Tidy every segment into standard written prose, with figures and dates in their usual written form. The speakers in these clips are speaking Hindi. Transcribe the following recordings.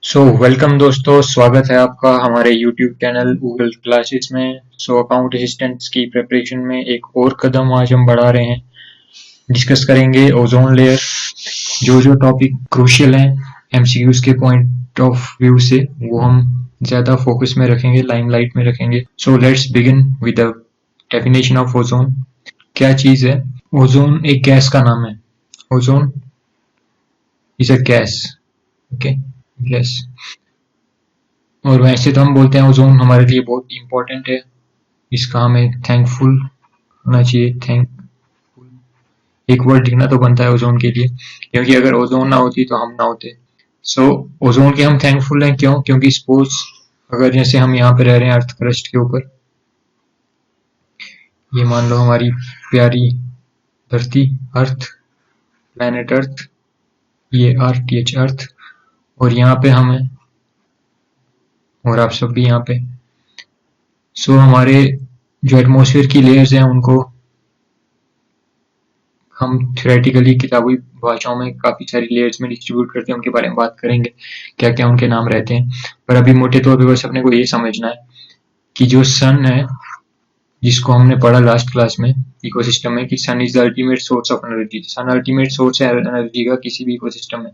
वेलकम दोस्तों, स्वागत है आपका हमारे YouTube चैनल गूगल क्लासेस में। अकाउंट असिस्टेंट्स की प्रिपरेशन में एक और कदम आज हम बढ़ा रहे हैं। डिस्कस करेंगे ओजोन लेयर। जो टॉपिक क्रूशियल हैं MCQs के पॉइंट ऑफ व्यू से, वो हम ज़्यादा फोकस में रखेंगे, लाइमलाइट में रखेंगे। Let's begin with the definition of ozone. क्या चीज़ है ओजोन? एक गैस का नाम है। Ozone is a gas, okay, gas. और वैसे तो हम बोलते हैं ओजोन हमारे लिए बहुत इम्पोर्टेंट है, इसका हमें थैंकफुल होना चाहिए। थैंक एक वर्ड लिखना तो बनता है ओजोन के लिए, क्योंकि अगर ओजोन ना होती तो हम ना होते। ओजोन के हम थैंकफुल हैं। क्यों? क्योंकि सपोज अगर जैसे हम यहाँ पे रह रहे हैं अर्थ क्रस्ट के ऊपर, ये मान लो हमारी प्यारी धरती, अर्थ, प्लैनेट अर्थ, ये RTH अर्थ, और यहाँ पे हम हैं और आप सब भी यहाँ पे। हमारे जो एटमॉस्फेयर की लेयर्स हैं उनको हम थ्योरेटिकली किताबी भाषाओं में काफ़ी सारी लेयर्स में डिस्ट्रीब्यूट करते हैं। उनके बारे में बात करेंगे, क्या क्या उनके नाम रहते हैं। पर अभी मोटे तौर पे बस अपने को ये समझना है कि जो सन है, जिसको हमने पढ़ा लास्ट क्लास में इकोसिस्टम में, कि sun is the ultimate source of energy. Sun ultimate source है एनर्जी का किसी भी इकोसिस्टम में।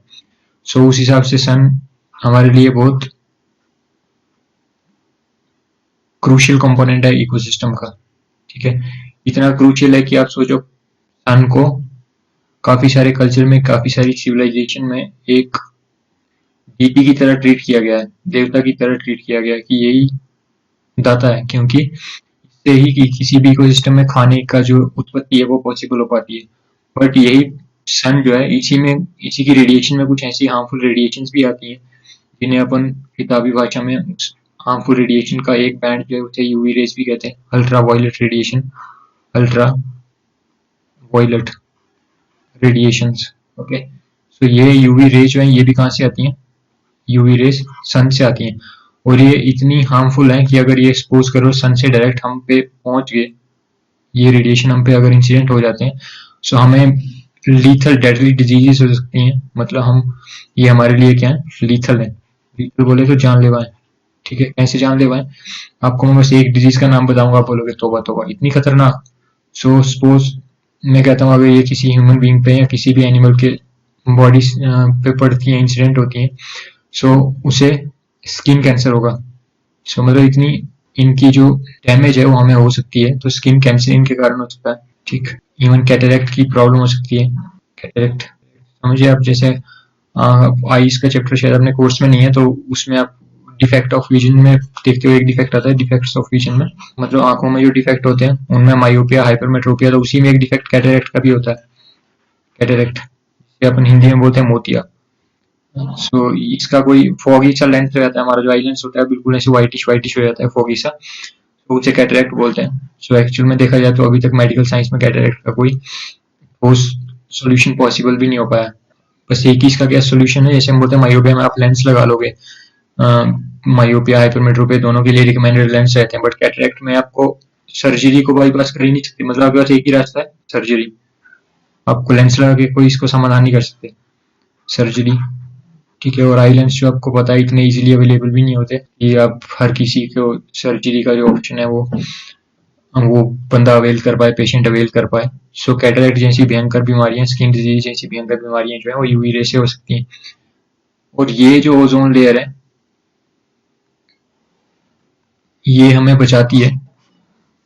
उस हिसाब से सन हमारे लिए बहुत क्रूशियल कंपोनेंट है इकोसिस्टम का, ठीक है। इतना क्रूशियल है कि आप सोचो, सन को काफी सारे कल्चर में, काफी सारी सिविलाइजेशन में एक डीटी की तरह ट्रीट किया गया है, देवता की तरह ट्रीट किया गया है, कि यही दाता है, क्योंकि इससे ही कि किसी भी इकोसिस्टम में खाने का जो उत्पत्ति है वो पॉसिबल हो पाती है। बट यही सन जो है, इसी की रेडिएशन में कुछ ऐसी हार्मफुल रेडिएशंस भी आती हैं, जिन्हें अपन किताबी भाषा में हार्मफुल रेडिएशन का एक बैंड जो है उसे यूवी रेज भी कहते हैं, ultraviolet radiation, ultraviolet radiations, okay. ये यूवी रेज जो है, ये भी कहाँ से आती हैं? यूवी रेज सन से आती हैं, और ये इतनी हार्मफुल है कि अगर ये एक्सपोज करो सन से डायरेक्ट हम पे पहुंच गए, ये रेडिएशन हम पे अगर इंसिडेंट हो जाते हैं, हमें लीथल डेडली डिजीजेस हो सकती हैं। मतलब ये हमारे लिए क्या है? लीथल है। लीथल बोले तो जानलेवा है, ठीक है। कैसे जानलेवा है? आपको मैं बस एक डिजीज का नाम बताऊंगा, आप बोलोगे तौबा तौबा, इतनी खतरनाक। सपोज मैं कहता हूँ, अगर ये किसी ह्यूमन बीइंग पे या किसी भी एनिमल के बॉडी पे पड़ती है, इंसिडेंट होती है, उसे स्किन कैंसर होगा। मतलब इतनी इनकी जो डैमेज है वो हमें हो सकती है, तो स्किन कैंसर इनके कारण हो सकता है, ठीक। इवन कैटरेक्ट की प्रॉब्लम हो सकती है। कैटरेक्ट समझिए आप, जैसे आईज का चैप्टर शायद अपने कोर्स में नहीं है, तो उसमें आप डिफेक्ट ऑफ विजन में देखते हो, एक डिफेक्ट आता है डिफेक्ट्स ऑफ विजन में, मतलब आंखों में जो डिफेक्ट होते हैं उनमें मायोपिया, हाइपरमेट्रोपिया, तो उसी में एक डिफेक्ट कैटरेक्ट का भी होता है। कैटरेक्ट अपन हिंदी में बोलते हैं मोतिया। इसका कोई फॉगी सा लेंस रहता है, हमारा जो आई लेंस होता है बिल्कुल ऐसे व्हाइटिश व्हाइटिश हो जाता है, फॉगी सा, तो उसे कैटरेक्ट बोलते हैं। एक्चुअल में देखा जाए तो अभी तक मेडिकल साइंस में कैटरेक्ट का कोई ठोस सोल्यूशन पॉसिबल भी नहीं हो पाया। बस एक ही इसका क्या सोल्यूशन है, जैसे हम बोलते हैं मायोपिया में आप लेंस लगा लोगे, मायोपिया हाइपरमेट्रोपिया दोनों के लिए रिकमेंडेड लेंस रहते हैं, बट कैटरेक्ट में आपको सर्जरी को बाईपास कर ही नहीं सकती। मतलब आपके पास एक ही रास्ता है, सर्जरी। आपको लेंस लगा के कोई इसको समाधान नहीं कर सकते, सर्जरी, ठीक है। और आई लेंस जो आपको पता है इतने इजीली अवेलेबल भी नहीं होते कि आप हर किसी को सर्जरी का जो ऑप्शन है वो बंदा अवेल कर पाए, पेशेंट अवेल कर पाए। कैटरेक्ट जैसी भयंकर बीमारियां, स्किन डिजीज जैसी भयंकर बीमारियां जो है वो यूवी रे से हो सकती हैं। और ये जो ओजोन लेयर है, ये हमें बचाती है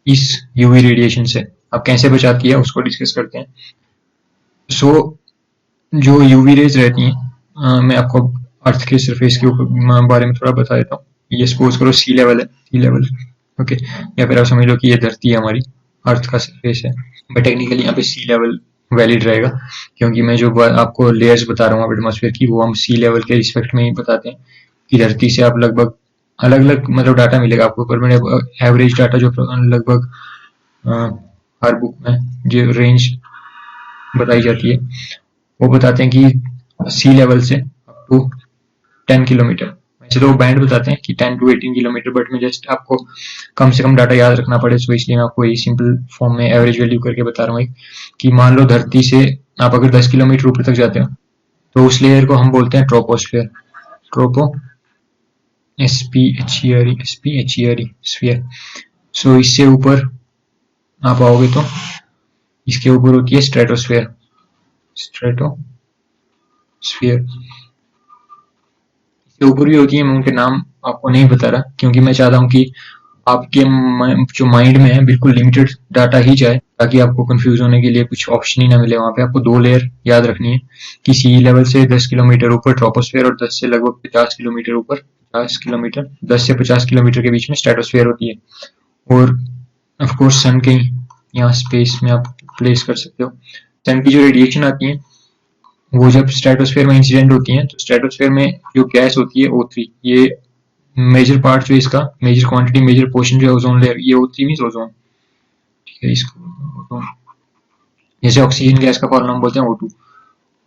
इस यूवी रेडिएशन से। अब कैसे बचाती है उसको डिस्कस करते हैं। जो यूवी रेज रहती हैं, मैं आपको अर्थ के सरफेस के ऊपर बारे में थोड़ा बता देता हूँ। ये सपोज करो सी लेवल है, सी लेवल, ओके, या फिर आप समझ लो कि ये धरती है हमारी, अर्थ का सरफेस है, बट टेक्निकली यहाँ पे सी लेवल वैलिड रहेगा, क्योंकि मैं जो आपको लेयर्स बता रहा हूँ एटमॉस्फेयर की, वो हम सी लेवल के रिस्पेक्ट में ही बताते हैं, कि धरती से आप लगभग अलग अलग मतलब डाटा मिलेगा आपको, पर मैंने एवरेज डाटा जो लगभग हर बुक में जो रेंज बताई जाती है वो बताते हैं कि सी लेवल से अप टू 10 किलोमीटर। वैसे तो वो बैंड बताते हैं कि 10 to 18 किलोमीटर, बट मैं जस्ट आपको कम से कम डाटा याद रखना पड़े, इसलिए मैं आपको यही सिंपल फॉर्म में एवरेज वैल्यू करके बता रहा हूँ कि मान लो धरती से आप अगर 10 किलोमीटर ऊपर तक जाते हो तो उस लेयर को हम बोलते हैं troposphere. Tropo SpHERE sphere. So इससे ऊपर आप आओगे तो इसके ऊपर होती है स्ट्रेटोस्फीयर। स्ट्रेटोस्फीयर इसके ऊपर भी होती है, मैं उनके नाम आपको नहीं बता रहा क्योंकि मैं चाहता हूँ कि आपके जो माइंड में है बिल्कुल लिमिटेड डाटा ही जाए, ताकि आपको कंफ्यूज होने के लिए कुछ ऑप्शन ही ना मिले। वहां पे आपको 2 लेयर याद रखनी है कि सी लेवल से 10 किलोमीटर ऊपर ट्रोपोस्फेयर और 10 से लगभग 50 किलोमीटर ऊपर 50 किलोमीटर 10 से 50 किलोमीटर के बीच में स्ट्रेटोस्फेयर होती है। और ऑफ कोर्स सन के यहाँ स्पेस में आप प्लेस कर सकते हो। सन की जो रेडिएशन आती है वो जब स्ट्रेटोस्फेयर में इंसिडेंट होती है तो स्ट्रेटोस्फेयर में जो गैस होती है O3, ये मेजर पार्ट जो इसका मेजर क्वांटिटी मेजर पोर्शन जो है ओजोन लेयर, ये O3 मींस ओजोन, ठीक है। इसको ओजोन, जैसे ऑक्सीजन गैस का फॉर्मूला हम बोलते हैं O2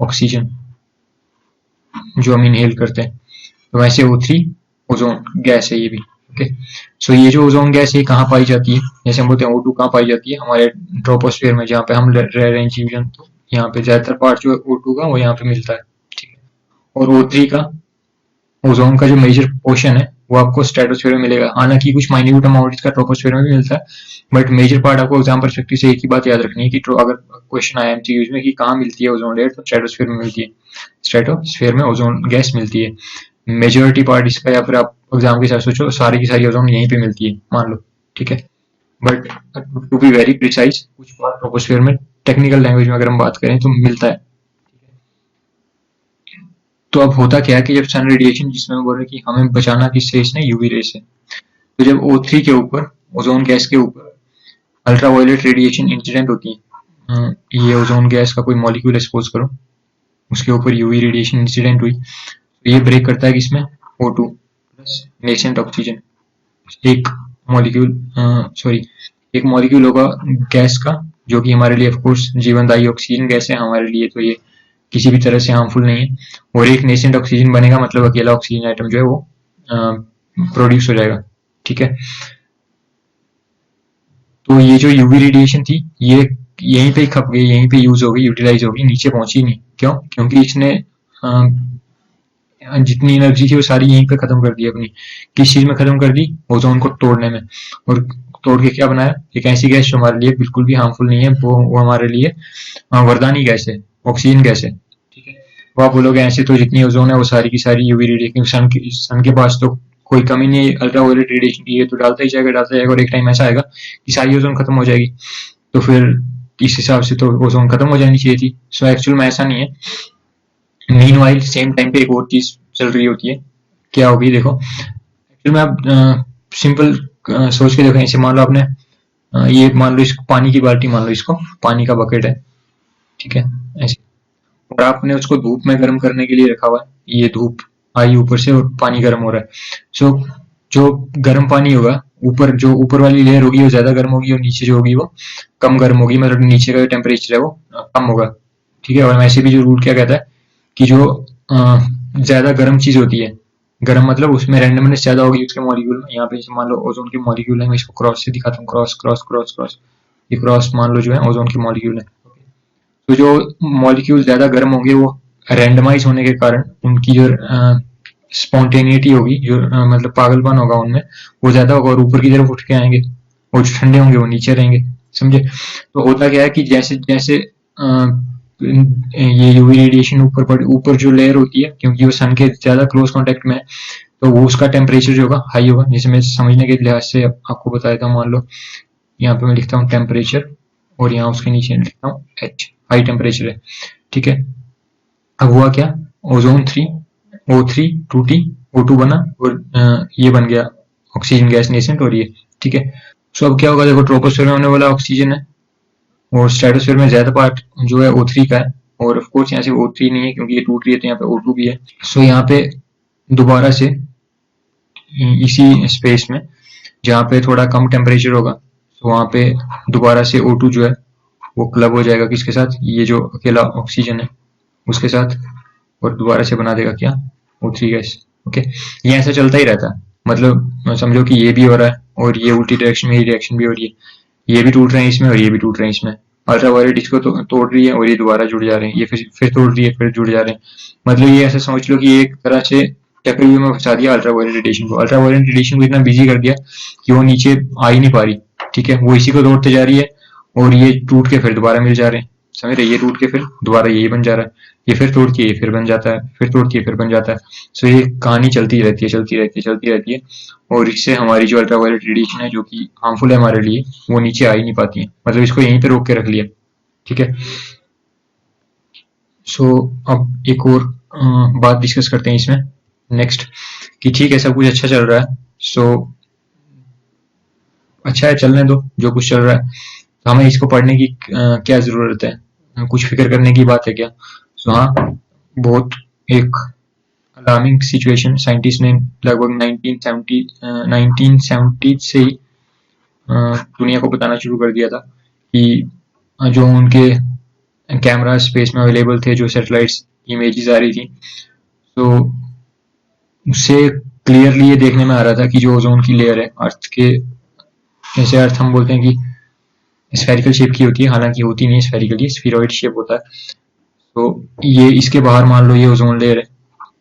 ऑक्सीजन जो हम इनहेल करते हैं, तो वैसे O3 ओजोन गैस है ये भी। ओके, सो ये जो ओजोन गैस है कहाँ पाई जाती है, जैसे हम बोलते हैं O2 कहाँ पाई जाती है, हमारे ट्रोपोस्फेयर में जहाँ पे हम रह रहे हैं जीवन, तो यहाँ पे ज्यादातर पार्ट जो है O2 का वो यहाँ पे मिलता है, ठीक है। और O3 का ओजोन का जो मेजर पोर्शन है वो आपको स्ट्रेटोस्फीयर में मिलेगा। हालांकि कुछ माइन्यूट अमाउंट इसका ट्रोपोस्फीयर में भी मिलता है, बट मेजर पार्ट आपको एग्जाम परस्पेक्टिव से एक ही बात याद रखनी है कि अगर क्वेश्चन आया एमसीक्यूज में कि कहाँ मिलती है ओजोन लेयर, तो स्ट्रेटोस्फीयर में मिलती है, स्ट्रेटोस्फीयर में ओजोन गैस मिलती है मेजोरिटी पार्ट इसका। या फिर आप एग्जाम के साथ सोचो सारी की सारी ओजोन यहीं पे मिलती है मान लो, ठीक है। But to be very precise कुछ पार्ट ट्रोपोस्फीयर में टेक्निकल लैंग्वेज में अगर हम बात करें तो मिलता है। तो अब होता क्या है कि जब सन रेडिएशन, जिसमें हम बोल रहे हैं कि हमें बचाना किससे, इसने यूवी रे से, तो जब O3 के ऊपर ओजोन गैस के ऊपर अल्ट्रावायलेट रेडिएशन इंसिडेंट होती है, ये ओजोन गैस का कोई मॉलिक्यूल एक्सपोज करो, उसके ऊपर यूवी रेडिएशन इंसिडेंट हुई, तो ये ब्रेक करता है किसमें, O2 प्लस नेसेंट ऑक्सीजन। एक मॉलिक्यूल होगा गैस का जो कि हमारे लिए ऑफकोर्स जीवनदायी ऑक्सीजन गैस है हमारे लिए, तो ये किसी भी तरह से हार्मफुल नहीं है। और एक नेसेंट ऑक्सीजन बनेगा, मतलब अकेला ऑक्सीजन आइटम जो है वो प्रोड्यूस हो जाएगा, ठीक है। तो ये जो यूवी रेडिएशन थी ये यहीं पे खप गई, यहीं पे यूज हो गई, यूटिलाइज हो गई, नीचे पहुंची नहीं। क्यों? क्योंकि इसने जितनी एनर्जी थी वो सारी यहीं पे खत्म कर दी अपनी। किस चीज में खत्म कर दी? ओजोन को तोड़ने में। और तोड़ के क्या बनाया? एक ऐसी गैस जो हमारे लिए बिल्कुल भी हार्मफुल नहीं है, वो हमारे लिए वरदानी गैस है, ऑक्सीजन गैस है, ठीक है। वो आप बोलोगे ऐसे तो जितनी ओजोन है वो सारी की सारी यूवी रेडिएशन, सन के पास तो कोई कमी नहीं है अल्ट्रावायलेट रेडिएशन की, तो डालता ही जाएगा और एक टाइम ऐसा आएगा कि सारी ओजोन खत्म हो जाएगी। तो फिर इस हिसाब से तो ओजोन खत्म हो जानी चाहिए थी। सो एक्चुअल में ऐसा नहीं है। मीनवाइल सेम टाइम पे एक और चीज चल रही होती है, क्या होगी देखो। एक्चुअल में आप सिंपल सोच के देखो, ऐसे मान लो आपने ये मान लो इसको पानी की बाल्टी मान लो, इसको पानी का बकेट है, ठीक है, ऐसे, और आपने उसको धूप में गर्म करने के लिए रखा हुआ है। ये धूप आई ऊपर से और पानी गर्म हो रहा है। सो जो गर्म पानी होगा, ऊपर जो ऊपर वाली लेयर होगी वो ज्यादा गर्म होगी और नीचे जो होगी वो कम गर्म होगी, मतलब नीचे का टेम्परेचर है वो कम होगा, ठीक है। और वैसे भी जो रूल क्या कहता है कि जो ज्यादा गर्म चीज होती है, गर्म मतलब उसमें रैंडमनेस ज्यादा होगी उसके मॉलिक्यूल में। यहाँ पे मान लो ओजोन के मॉलिक्यूल है, मैं इसको क्रॉस से दिखाता हूँ, क्रॉस क्रॉस क्रॉस क्रॉस, ये क्रॉस मान लो जो है ओजोन के मॉलिक्यूल है। तो जो मॉलिक्यूल ज्यादा गर्म होंगे वो रैंडमाइज होने के कारण उनकी जो स्पॉन्टेनिटी होगी, जो मतलब पागलपन होगा उनमें, वो ज्यादा होगा और ऊपर की तरफ उठ के आएंगे, और जो ठंडे होंगे वो नीचे रहेंगे, समझे। तो होता क्या है कि जैसे जैसे ये यूवी रेडिएशन ऊपर जो लेयर होती है, क्योंकि वो सन के ज्यादा क्लोज कांटेक्ट में है, तो वो उसका टेम्परेचर जो होगा हाई होगा। जैसे मैं समझने के लिहाज से आपको बता देता हूँ, मान लो यहाँ पे मैं लिखता हूँ टेम्परेचर और यहाँ उसके नीचे लिखता हूँ H, हाई टेम्परेचर है, ठीक है। अब हुआ क्या, ओजोन 3 O3 2T O2 बना और ये बन गया ऑक्सीजन गैस नेसेंट, और ये, ठीक है। सो अब क्या होगा देखो, ट्रोपोस्फीयर में होने वाला ऑक्सीजन है और स्ट्रेटोस्फीयर में ज्यादा पार्ट जो है O3 का है, और ऑफ कोर्स यहाँ से O3 नहीं है क्योंकि ये टूट रही है, तो यहाँ पे O2 भी है। सो यहाँ पे दोबारा से इसी स्पेस में जहाँ पे थोड़ा कम टेम्परेचर होगा, तो वहां पे दोबारा से O2 जो है वो क्लब हो जाएगा किसके साथ, ये जो अकेला ऑक्सीजन है उसके साथ, और दोबारा से बना देगा क्या, O3 गैस। ओके, ये ऐसा चलता ही रहता है, मतलब समझो कि ये भी हो रहा है और ये उल्टी डायरेक्शन में ये रिएक्शन भी हो रही है, ये भी टूट रहे हैं इसमें और ये भी टूट रहे हैं इसमें। अल्ट्रावायलेट इसको तोड़ रही है और ये दोबारा जुड़ जा रहे हैं, ये फिर तोड़ रही है फिर जुड़ जा रहे हैं। मतलब ये ऐसा समझ लो कि एक तरह से चक्रव्यूह में फंसा दिया अल्ट्रावायलेट रेडिएशन को। अल्ट्रावायलेट रेडिएशन को इतना बिजी कर दिया कि वो नीचे आ ही नहीं पा रही, ठीक है, वो इसी को तोड़ते जा रही है और ये टूट के फिर दोबारा मिल जा रहे हैं, समझ रहे, ये टूट के फिर दोबारा यही बन जा रहा है, ये फिर तोड़ के ये फिर बन जाता है, फिर तोड़ के फिर बन जाता है। सो ये कहानी चलती रहती है, चलती रहती है, चलती रहती है, और इससे हमारी जो अल्ट्रावायलेट रेडिएशन है जो कि हार्मफुल है हमारे लिए, वो नीचे आ ही नहीं पाती है, मतलब इसको यहीं पे रोक के रख लिया, ठीक है। सो अब एक और बात डिस्कस करते हैं इसमें नेक्स्ट, कि ठीक है सब कुछ अच्छा चल रहा है, सो अच्छा है, चलने दो जो कुछ चल रहा है, तो हमें इसको पढ़ने की क्या जरूरत है, कुछ फिक्र करने की बात है क्या? सो हाँ, बहुत एक अलार्मिंग सिचुएशन साइंटिस्ट ने लगभग 1970 से ही दुनिया को बताना शुरू कर दिया था कि जो उनके कैमरा स्पेस में अवेलेबल थे, जो सैटेलाइट्स इमेजेस आ रही थी, तो उससे क्लियरली ये देखने में आ रहा था कि जो ओजोन की लेयर है अर्थ के, जैसे अर्थ हम बोलते हैं कि स्फेरिकल शेप की होती है, हालांकि होती नहीं है स्फेरिकल, ये स्फीरॉइड शेप होता है, तो ये इसके बाहर मान लो ये ओजोन लेयर है,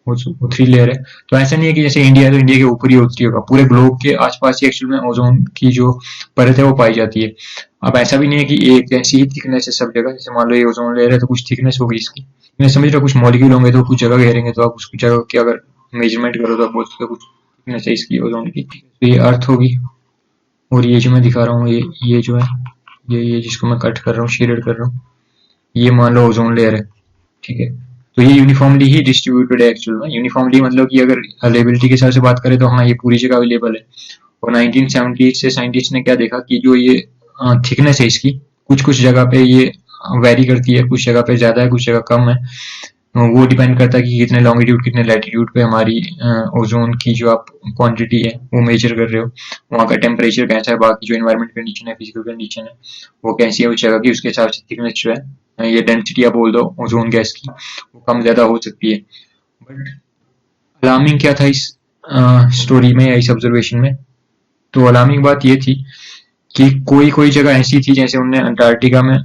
वो 3 लेयर है, तो ऐसा नहीं है कि जैसे इंडिया है तो इंडिया के ऊपर ही होती होगा, पूरे ग्लोब के आसपास ही एक्चुअल में ओजोन की जो परत है वो पाई जाती है। अब ऐसा भी नहीं है कि एक ऐसी ही थिकनेस है सब जगह, जैसे मान लो ये ओजोन लेयर है तो कुछ थिकनेस होगी इसकी, मैं समझ रहा, कुछ मॉलिक्यूल होंगे तो कुछ जगह घेरेंगे, तो आप उस जगह की अगर मेजरमेंट करो तो आप बोल सकते हो कुछ थिकनेस है इसकी ओजोन की, तो ये अर्थ होगी, और ये जो मैं दिखा रहा हूँ ये जो है ये जिसको मैं कट कर रहा हूँ, शेडेड कर रहा हूँ, ये मान लो ओजोन लेयर है, ठीक है। तो ये यूनिफॉर्मली ही डिस्ट्रीब्यूटेड है एक्चुअल में, यूनिफॉर्मली मतलब कि अगर अवेलेबिलिटी के हिसाब से बात करें तो हाँ ये पूरी जगह अवेलेबल है। और 1970 से साइंटिस्ट ने क्या देखा कि जो ये थिकनेस है इसकी, कुछ कुछ जगह पे ये वेरी करती है, कुछ जगह पे ज्यादा है, कुछ जगह कम है, वो डिपेंड करता है कि कितने लॉन्गिट्यूड कितने लैटिट्यूड पे हमारी ओजोन की जो आप क्वांटिटी है वो मेजर कर रहे हो, वहाँ का टेम्परेचर कैसा है, बाकी जो इन्वायरमेंट कंडीशन है, फिजिकल कंडीशन है वो कैसी है उस जगह की, उसके हिसाब से थिकनेस जो है, ये डेंसिटी आप बोल दो ओजोन गैस की, वो कम ज्यादा हो सकती है। बट अलार्मिंग क्या था इस स्टोरी में या इस ऑब्जर्वेशन में? तो अलार्मिंग बात ये थी कि कोई कोई जगह ऐसी थी, जैसे उनने अंटार्कटिका में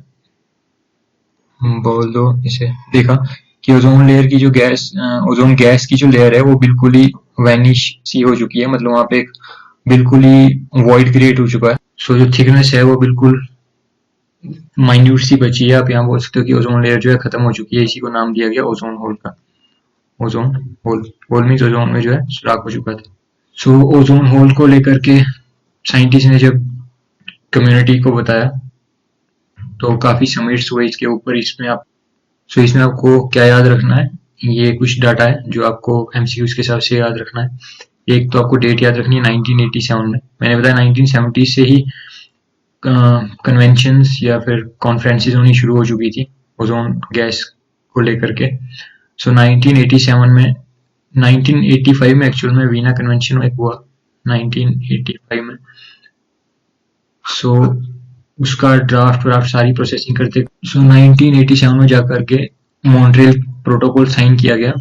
बोल दो इसे देखा कि ओजोन लेयर की जो गैस, ओजोन गैस की जो लेयर है वो बिल्कुल ही वैनिश सी हो चुकी है, मतलब वहां पे एक बिल्कुल ही वॉइड क्रिएट हो चुका है। सो जो थिकनेस है वो बिल्कुल माइन्यूट सी बची है, आप यहाँ बोल सकते हो कि ओजोन लेयर जो है खत्म हो चुकी है, इसी को नाम दिया गया ओजोन होल का। Ozone hole, hole means ozone में जो है सुराख हो चुका था। सो ओजोन होल को लेकर के साइंटिस्ट ने जब कम्युनिटी को बताया तो काफी समिट्स हुए इसके ऊपर, इसमें आपको क्या याद रखना है, ये कुछ डाटा है जो आपको एमसीक्यूज के हिसाब से याद रखना है। एक तो आपको डेट याद रखनी है 1987 में, मैंने बताया 1970 से ही कन्वेंशंस या फिर कॉन्फ्रेंसेस होनी शुरू हो चुकी थी ओजोन गैस को लेकर के। सो 1987 में, 1985 में एक्चुअल में वीना कन्वेंशन एक हुआ 1985 में। सो उसका ड्राफ्ट सारी प्रोसेसिंग करते, सो 1987 में जाकर के मॉन्ट्रियल प्रोटोकॉल साइन किया गया,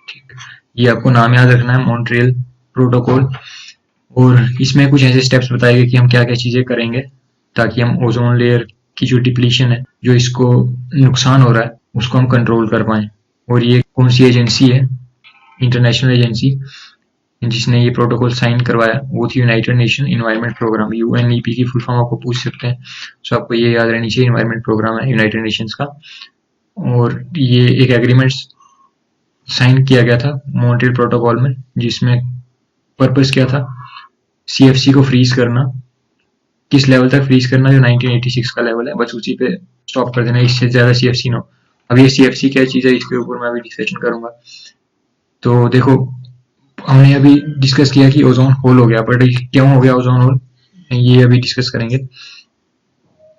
ठीक, ये आपको नाम याद रखना है, मॉन्ट्रियल प्रोटोकॉल। और इसमें कुछ ऐसे स्टेप्स बताए गए कि हम क्या क्या चीजें करेंगे ताकि हम ओजोन लेयर की जो डिप्लीशन है, जो इसको नुकसान हो रहा है, उसको हम कंट्रोल कर पाए। और ये कौन सी एजेंसी है, इंटरनेशनल एजेंसी जिसने ये प्रोटोकॉल साइन करवाया, वो थी United Nation Environment Programme, UNEP की फुल फॉर्म आपको पूछ सकते हैं, सो आपको ये याद रहनी चाहिए, इन्वायरमेंट प्रोग्राम है यूनाइटेड नेशंस का। और ये एक एग्रीमेंट साइन किया गया था मॉन्ट्रियल प्रोटोकॉल में, जिसमें पर्पस क्या था, सीएफसी को फ्रीज करना, किस लेवल तक फ्रीज करना, जो 1986 का लेवल है बस उसी पे स्टॉप कर देना, इससे ज्यादा सीएफसी ना हो। अब ये सीएफसी क्या चीज है, इसके ऊपर मैं अभी डिस्कशन करूंगा। तो देखो, हमने अभी डिस्कस किया कि ओजोन होल हो गया, बट क्यों हो गया ओजोन होल, ये अभी डिस्कस करेंगे।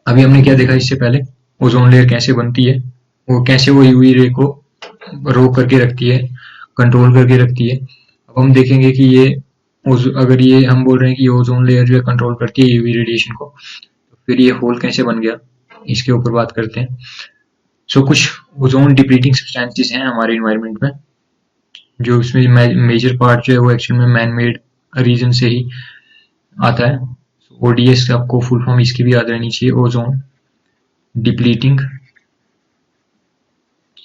अभी हमने क्या देखा इससे पहले, ओजोन लेयर कैसे बनती है, वो कैसे वो यूवी रे को रोक करके रखती है, कंट्रोल करके रखती है। अब हम देखेंगे कि ये अगर ये हम बोल रहे हैं कि ओजोन लेयर जो है कंट्रोल करती है यूवी रेडिएशन को, तो फिर ये होल कैसे बन गया, इसके ऊपर बात करते हैं। सो कुछ ओजोन डिप्लीटिंग सब्सटेंसेस हैं हमारे इन्वायरमेंट में, जो इसमें मेजर पार्ट जो है वो एक्चुअल में मैन मेड रीजन से ही आता है। ओडीएस आपको फुल फॉर्म इसकी भी याद रहनी चाहिए, ozone depleting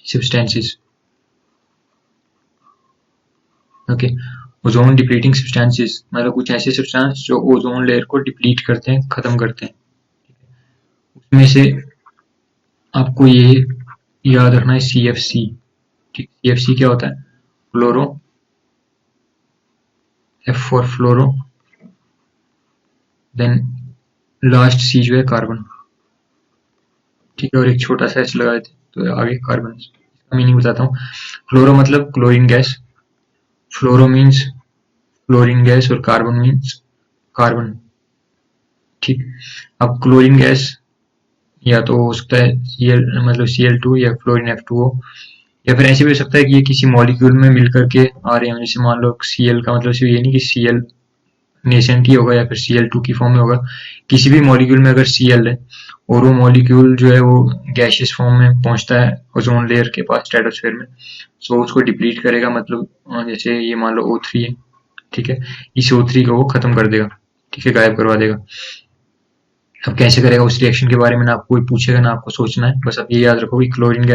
substances. Okay. Ozone depleting substances मतलब कुछ ऐसे सब्सटेंस जो ओजोन लेयर को डिप्लीट करते हैं, खत्म करते हैं। उसमें से आपको ये याद रखना है CFC। ठीक, CFC क्या होता है? Fluoro, F for fluoro, then last C जो है कार्बन। ठीक है, और एक छोटा सा H लगा देते तो आगे कार्बन। इसका मीनिंग बताता हूँ। फ्लोरो मतलब क्लोरीन गैस, फ्लोरो मीन्स क्लोरीन गैस और कार्बन मीन्स कार्बन। ठीक, अब क्लोरीन गैस या तो हो सकता है Cl मतलब Cl2 या क्लोरीन F2O, या फिर ऐसे भी हो सकता है कि ये किसी मॉलिक्यूल में मिलकर के आ रहे हैं। जैसे मान लो Cl का मतलब सिर्फ ये नहीं कि Cl नेसेंट ही होगा या फिर Cl2 की फॉर्म में होगा। किसी भी मॉलिक्यूल में अगर Cl है और वो मॉलिक्यूल जो है वो गैशियस फॉर्म में पहुंचता है ओजोन लेयर के पास स्ट्रेटोस्फेयर में, सो उसको डिप्लीट करेगा। मतलब जैसे ये मान लो O3 है, ठीक है, इस O3 को वो खत्म कर देगा, ठीक है, गायब करवा देगा। अब कैसे करेगा उस रिएक्शन के बारे में ना आपको कोई पूछेगा ना आपको सोचना है, बस आप ये याद रखो कि क्लोरीन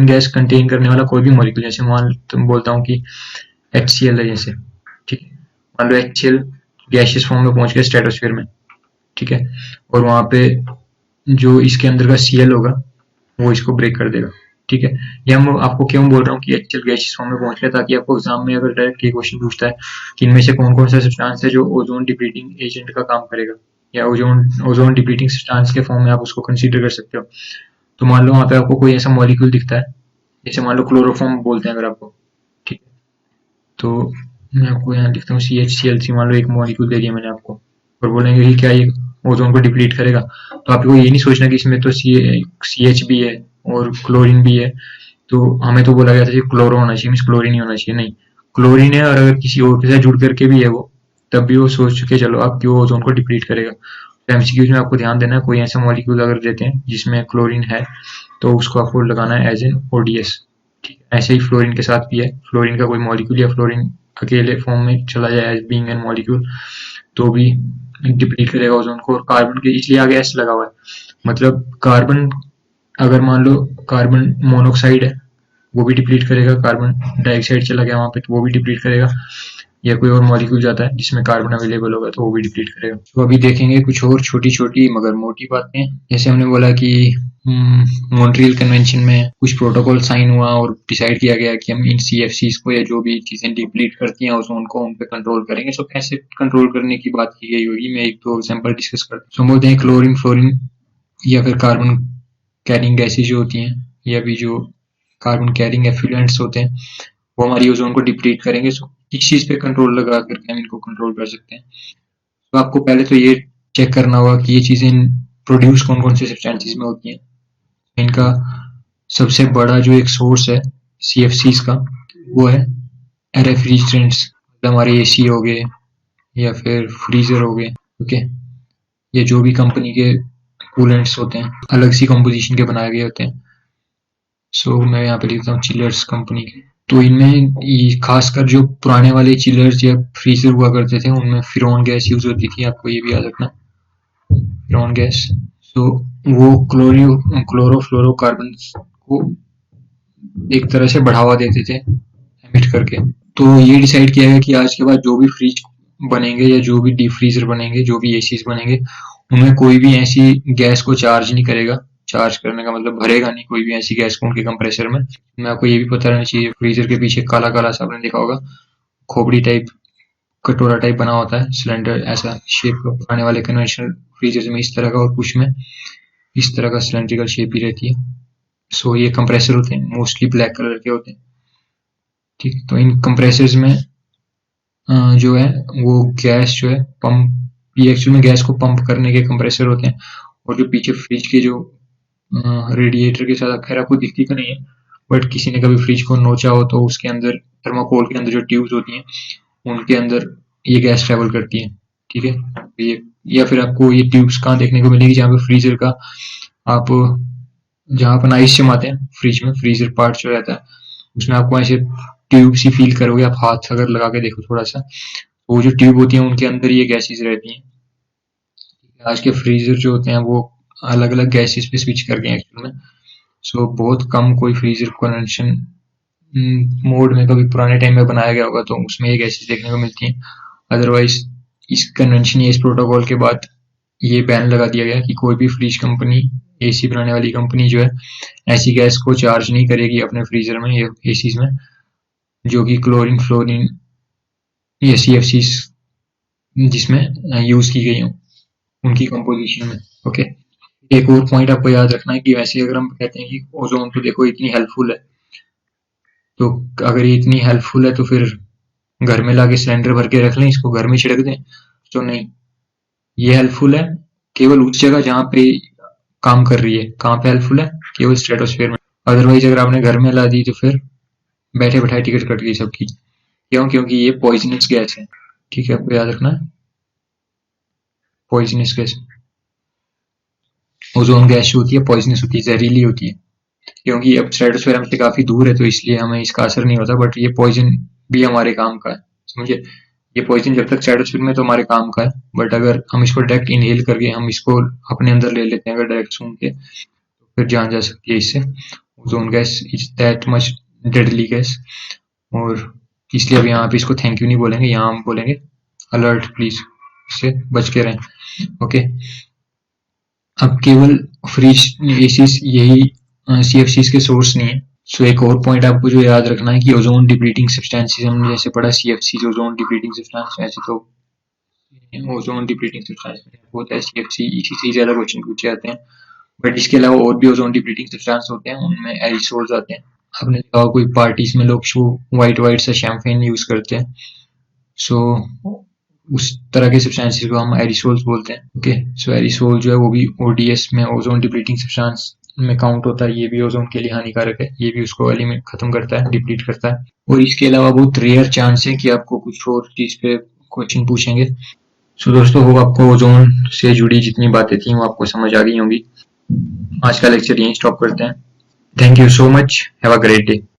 गैस कंटेन करने वाला कोई भी मॉलिक्यूल, जैसे मान तुम बोलता हूँ कि HCl है जैसे, ठीक है, मान लो HCl गैशियस फॉर्म में पहुंच गया स्ट्रेटोस्फीयर में, ठीक है, और वहां पे जो इसके अंदर का Cl होगा वो इसको ब्रेक कर देगा, ठीक है। ये हम आपको क्यों बोल रहा हूँ कि HCl गैशियस फॉर्म में पहुंच गया, ताकि आपको एग्जाम में अगर डायरेक्ट ये क्वेश्चन पूछता है कि इनमें से कौन कौन सा सब्सटेंस है जो ओजोन डिप्लीटिंग एजेंट का काम करेगा, या ओजोन डिप्लीटिंग सब्सटेंस के फॉर्म में आप उसको कंसीडर कर सकते हो। तो मान लो वहां पे आपको कोई ऐसा मॉलिक्यूल दिखता है, जैसे मान लो क्लोरोफॉर्म बोलते हैं अगर आपको, ठीक है, तो मैं आपको यहाँ लिखता हूँ CHCl3, मान लो एक मॉलिक्यूल दे दिया मैंने आपको, और बोलेंगे कि क्या ये ओजोन को डिप्लीट करेगा, तो आपको ये नहीं सोचना कि इसमें तो CH भी है और क्लोरीन भी है, तो हमें तो बोला गया था कि क्लोरो होना चाहिए, मीन्स क्लोरीन ही होना चाहिए। नहीं, क्लोरीन है, और अगर किसी और के साथ जुड़ करके भी है वो, तब भी वो सोच चुके चलो आप कि वो ओजोन को डिप्लीट करेगा। तो MCQs में आपको ध्यान देना है, कोई ऐसा मॉलिक्यूल अगर देते हैं जिसमें क्लोरीन है तो उसको आपको लगाना है एज एन ODS। ठीक है, ऐसे ही फ्लोरीन के साथ भी है, फ्लोरीन का कोई मॉलिक्यूल या फ्लोरीन अकेले फॉर्म में चला जाए एज बीइंग एन मॉलिक्यूल तो भी डिप्लीट करेगा ओजोन को। और कार्बन के इसलिए आगे S लगा हुआ है, मतलब कार्बन अगर मान लो कार्बन मोनोक्साइड है वो भी डिप्लीट करेगा, कार्बन डाइऑक्साइड चला गया वहां पे तो वो भी डिप्लीट करेगा, या कोई और मॉलिक्यूल जाता है जिसमें कार्बन अवेलेबल होगा तो वो भी डिप्लीट करेगा। तो अभी देखेंगे कुछ और छोटी छोटी मगर मोटी बातें। जैसे हमने बोला कि मॉन्ट्रियल कन्वेंशन में कुछ प्रोटोकॉल साइन हुआ और डिसाइड किया गया कि हम इन CFCs को या जो भी चीजें डिप्लीट करती हैं ओजोन को उन पे कंट्रोल करेंगे। सो कैसे कंट्रोल करने की बात की गई होगी, मैं एक दो एग्जांपल डिस्कस करता हूँ। सो बोलते हैं क्लोरीन, फ्लोरीन या फिर कार्बन कैरिंग गैसेज जो होती हैं, या भी जो कार्बन कैरिंग एफ्लुएंट्स होते हैं, वो हमारी ओजोन को डिप्लीट करेंगे। सो किस चीज पे कंट्रोल लगा करके हम इनको कंट्रोल कर सकते हैं। तो आपको पहले तो ये चेक करना होगा कि ये चीजें प्रोड्यूस कौन कौन से सब्सटेंसेस में होती हैं। इनका सबसे बड़ा जो एक सोर्स है CFCs का वो है रेफ्रिजरेंट्स, मतलब हमारे AC हो गए या फिर फ्रीजर हो गए, ओके, ये जो भी कंपनी के कूलेंट्स होते हैं अलग सी कंपोजिशन के बनाए गए होते हैं। सो मैं यहाँ पे लिखता हूँ चिलर्स कंपनी के। तो इनमें खासकर जो पुराने वाले चिलर्स या फ्रीजर हुआ करते थे उनमें फिरॉन गैस यूज होती थी, आपको ये भी याद रखना, फिरॉन गैस। तो वो क्लोरोफ्लोरोकार्बन को एक तरह से बढ़ावा देते थे एमिट करके। तो ये डिसाइड किया गया कि आज के बाद जो भी फ्रिज बनेंगे या जो भी डीप फ्रीजर बनेंगे, जो भी एसीज बनेंगे, उनमें कोई भी ऐसी गैस को चार्ज नहीं करेगा। चार्ज करने का मतलब भरेगा नहीं कोई भी ऐसी गैस को उनके कंप्रेसर में। आपको ये भी पता रहना चाहिए, फ्रीजर के पीछे काला काला सा आपने देखा होगा, खोपड़ी टाइप, कटोरा टाइप बना होता है, सिलेंडर ऐसा शेप आने वाले कन्वेंशनल फ्रीजर में इस तरह का, और कुछ में इस तरह का सिलेंड्रिकल शेप ही रहती है। सो ये कंप्रेसर होते हैं, मोस्टली ब्लैक कलर के होते हैं, ठीक। तो इन कंप्रेसर्स में जो है वो गैस जो है पंप, ये एक्चुअल में गैस को पंप करने के कंप्रेसर होते हैं। और जो पीछे फ्रिज के जो रेडिएटर के साथ, खैर आपको दिखती तो नहीं है, बट किसी ने कभी फ्रिज को नोचा हो तो उसके अंदर थर्माकोल के अंदर जो ट्यूब्स होती हैं उनके अंदर ये गैस ट्रेवल करती है, ठीक है। ये या फिर आपको ये ट्यूब्स कहाँ देखने को मिलेगी, जहाँ पे फ्रीजर का आप जहाँ अपन आइस जमाते हैं फ्रिज में, फ्रीजर पार्ट जो रहता है उसमें आपको ऐसे ट्यूब सी फील करोगे आप, हाथ अगर लगा के देखो थोड़ा सा, तो वो जो ट्यूब होती है उनके अंदर ये गैसेस रहती हैं। आज के फ्रीजर जो होते हैं वो अलग अलग गैसेस पे स्विच कर गए हैं एक्चुअल में। सो बहुत कम कोई फ्रीजर कन्वेंशन मोड में कभी पुराने टाइम में बनाया गया होगा तो उसमें ये गैसेस देखने को मिलती हैं। अदरवाइज इस कन्वेंशन या इस प्रोटोकॉल के बाद ये बैन लगा दिया गया कि कोई भी फ्रिज कंपनी, एसी बनाने वाली कंपनी जो है ऐसी गैस को चार्ज नहीं करेगी अपने फ्रीजर में या एसीज में जो कि क्लोरीन, फ्लोरीन या CFC जिसमें यूज की गई हो उनकी कंपोजिशन में। ओके, एक और पॉइंट आपको याद रखना है कि वैसे अगर हम कहते हैं कि ओजोन तो देखो इतनी हेल्पफुल है, तो अगर ये इतनी हेल्पफुल है तो फिर घर में लाके सिलेंडर भर के रख लें, इसको घर में छिड़क दें, तो नहीं, ये हेल्पफुल है केवल उस जगह जहाँ पे काम कर रही है। कहाँ पे हेल्पफुल है? केवल स्ट्रेटोस्फेयर में। अदरवाइज अगर आपने घर में ला दी तो फिर बैठे बैठाए टिकट कट गई सबकी। क्यों? क्योंकि ये पॉइजनस गैस है। ठीक है, आपको याद रखना है, पॉइजनस गैस। ओजोन गैस जो होती है पॉइजनस होती है, जहरीली होती है, क्योंकि अब स्ट्रेटोस्फेयर हमसे काफी दूर है तो इसलिए हमें इसका असर नहीं होता, बट ये पॉइजन भी हमारे काम का है, समझे? ये पॉइजन जब तक स्ट्रेटोस्फेयर में तो हमारे काम का है, बट अगर हम इसको डायरेक्ट इनहेल करके हम इसको अपने अंदर ले लेते हैं अगर डायरेक्ट सूंघ के, तो फिर जान जा सकती है इससे। Ozone gas is that much deadly gas, और इसलिए अब यहाँ पे इसको थैंक यू नहीं बोलेंगे, यहाँ हम बोलेंगे अलर्ट प्लीज, इससे बच के रहें। ओके, अब केवल फ्रिज एसीज यही CFCs के सोर्स नहीं है। सो एक और पॉइंट आपको जो याद रखना है कि ओजोन डिप्लीटिंग सब्सटेंसेस हमने जैसे पढ़ा CFCs ओजोन डिप्लीटिंग सब्सटेंस, वैसे तो ओजोन डिप्लीटिंग सब्सटेंस होता है CFC, इसी से ज्यादा क्वेश्चन पूछे जाते हैं, बट इसके अलावा और भी ओजोन डिप्लीटिंग सब्सटेंस होते हैं, उनमें एरिसोल्स आते हैं। आपने देखा होगा कोई पार्टीज में लोग व्हाइट व्हाइट सा शैम्पेन यूज करते हैं, सो उस तरह के सब्सटेंसेस को हम एरिसोल्स बोलते हैं। ओके, सो एरिसोल जो है वो भी ODS में ओजोन डिप्लीटिंग सब्सटेंस में काउंट होता है। ये भी ओजोन के लिए हानिकारक है, ये भी उसको एलिमिनेट खत्म करता है, डिप्लीट करता है। और इसके अलावा बहुत रेयर चांस है कि आपको कुछ और चीज पे क्वेश्चन पूछेंगे। सो दोस्तों, वो आपको ओजोन से जुड़ी जितनी बातें थी वो आपको समझ आ गई होंगी। आज का लेक्चर यहीं स्टॉप करते हैं। Thank you so much, have a great day.